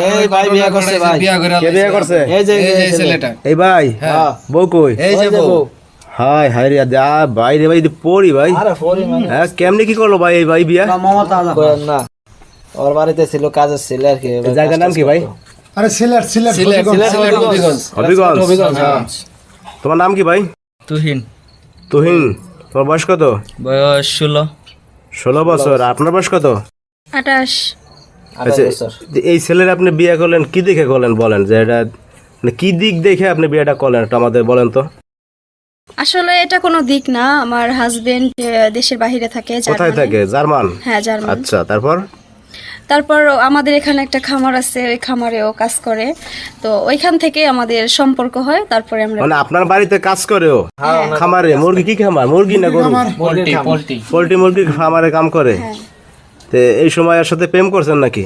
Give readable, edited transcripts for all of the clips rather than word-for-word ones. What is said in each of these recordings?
এই ভাই বিয়া করছে ভাই। কে বিয়ে করছে? এই যে ছেলেটা। এই ভাই বউ কই? এই যে বউ। হাই হাই রে দা ভাই রে ভাই পড়ি ভাই। আরে ফরি মানে হ্যাঁ কেমনে কি করলো ভাই এই ভাই বিয়া? করেন না। ওর বাড়িতে ছিল কাজের ছেলে আর কি। এই জায়গার নাম কি ভাই? আরে সিলেট হবিগঞ্জ। হবিগঞ্জ। তোমার নাম কি ভাই? তুহিন। তুহিন। তোমার বয়স কত? বয়স 16। 16 বছর। আপনার বয়স কত? 28। আচ্ছা, এই ছেলের আপনি বিয়ে করলেন কি দেখে করলেন বলেন, যে এটা মানে কি দিক দেখে আপনি বিয়েটা করলেন এটা আমাদের বলেন তো। আসলে এটা কোনো দিক না, আমার হাজবেন্ড দেশের বাইরে থাকে, কোথায় জার্মানি। থাকে? জার্মান। হ্যাঁ, জার্মান। আচ্ছা, তারপর আমাদের এখানে একটা খামার আছে, ওই খামারেও কাজ করে, তো ওইখান থেকে আমাদের সম্পর্ক হয়। তারপরে আমরা মানে আপনার বাড়িতে কাজ করেও খামারে? মুরগি কি খামার? মুরগি না গরু? পোল্ট্রি মুরগি খামারে কাম করে। তো এই সময় এর সাথে প্রেম করছেন নাকি?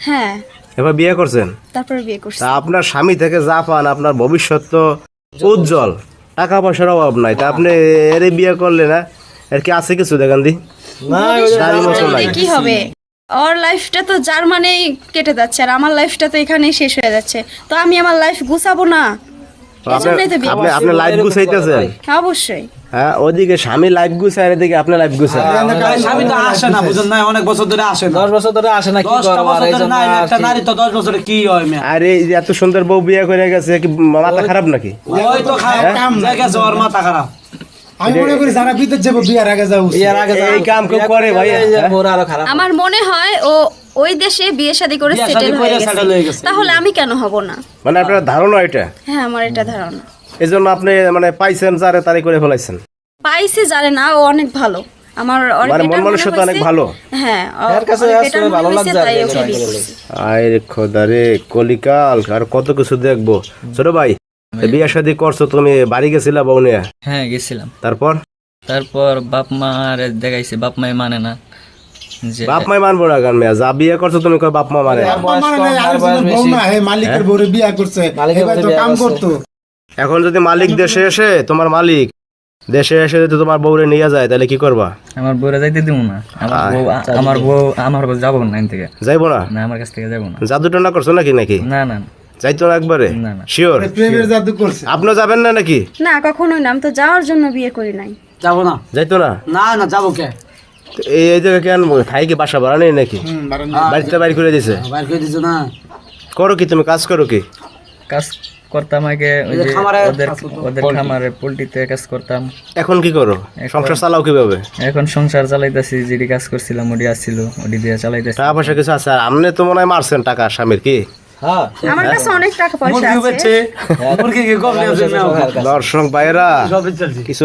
হ্যাঁ, এবার বিয়ে করছেন? তারপরে বিয়ে করছি। তা আপনার স্বামী থেকে যা পান, আপনার ভবিষ্যৎ তো উজ্জ্বল, টাকা পয়সার অভাব নাই, তা আপনি এর বিয়ে করলে না? এর কি আছে কিছু দেখেন দি? না দাড়ি মোছো নাই। কি হবে, ওর লাইফটা তো জার্মানেই কেটে যাচ্ছে, আর আমার লাইফটা তো এখানেই শেষ হয়ে যাচ্ছে, তো আমি আমার লাইফ গুছাবো না? এজন্যই তো বিয়ে করছি। আপনি লাইফ গুছাইতেছেন? অবশ্যই। হ্যাঁ, ওদিকে স্বামী লাইফ গুছায়, আর এদিকে আপনি লাইফ গুছায়। স্বামী তো আসে না, বুঝেন না, অনেক বছর ধরে আসে না। 10 বছর ধরে আসে না, কি 10টা করব আর বছর এই ধরে জন্য না, আর একটা কি। নারী তো 10 বছরে কি হয় মিয়া? আরে এই যে এত সুন্দর বউ বিয়ে করে গেছে, কি মাথা খারাপ নাকি? ওই তো খারাপ জায়গা আছে, ওর মাথা খারাপ। আমি মনে করি যারা বিদেশ যাবো বিয়ার আগে যাও বিয়ার আগে এই কাম কেউ করে ভাই? এই যে বউরা আরো খারাপ। আমার মনে হয় ও ওই দেশে বিয়ে শাদী করে বিয়ে সেটেল শাদী হয়ে করে settle হয়ে গেছে, গেছে। তাহলে আমি কেন হব না? মানে আপনার ধারণা এটা? হ্যাঁ, আমার এটা ধারণা। এই জন্য আপনি মানে পাইছেন যারে তারে করে ফেলাইছেন? পাইছে জানে না, ও অনেক ভালো। আমার অনেক মানে এটা মন মনে মানসিকতা অনেক হয়েছে- ভালো। হ্যাঁ, এর কাছে অনেক আসলে এটা মনে ভালো হয়েছে, লাগছে তাই আর ওকে কি বিয়ে করছি। করছি। আরে খোদারে কলিকাল, আর কত কিছু দেখবো। ছোট ভাই, বিয়ে শাদী করছো তুমি, বাড়ি গেছিলা বউ নিয়ে? হ্যাঁ, গেছিলাম। তারপর বাপ মা দেখাইছে, বাপ মাই মানে না যে বাপ মাই মানবো না কেন মেয়া? যা বিয়ে করছো তুমি কই বাপ মা মানে? বউ না, হে মালিকের বউরে বিয়া করছে, মালিকের এবার বউরে তো বিয়া কাম করছে। করতো। এখন যদি মালিক দেশে এসে, তোমার মালিক দেশে এসে যদি তোমার বউরে নিয়ে যায়, তাহলে কি করবা? আমার বউরে যাইতে দিব না। আমার বউ যাবো না এখান থেকে। যাইবো না? না, আমার কাছ থেকে যাবো না। জাদু টানা করছো নাকি? না না না। যাইতো না একবারে? না, না। শিওর? প্রেমের জাদু করছে। আপনিও যাবেন না নাকি? না, কখনোই না, আমি তো যাওয়ার জন্য বিয়ে করি নাই। যাবো না, যাইতো না? না না, যাবো কে? তো এই জায়গায় কেন থাই কি বাসা ভাড়া নেই নাকি? বাড়িতে বাড়ি করে দিছে? বাইর করে দিছো না? করো কি তুমি, কাজ করো কি? কাজ করতাম আগে, ওই ওই যে যে খামারে ওদের খামারে পোল্ট্রিতে কাজ করতাম। এখন কি করো? সংসার চালাও কিভাবে? এখন সংসার চালাইতেছি, যেটি কাজ করছিলাম ওটি আসছিল, ওটি দিয়ে চালাইতেছি। টাকা পয়সা কিছু আছে? আর আপনি তো মনে হয় মারছেন টাকা স্বামীর, কি? হ্যাঁ, আমার কাছে অনেক টাকা পয়সা মুরগি আছে। বেচছে, মুরগি কি গম নিয়ে সবার কাছে। দর্শক ভাইরা সবই চলছে। কিছু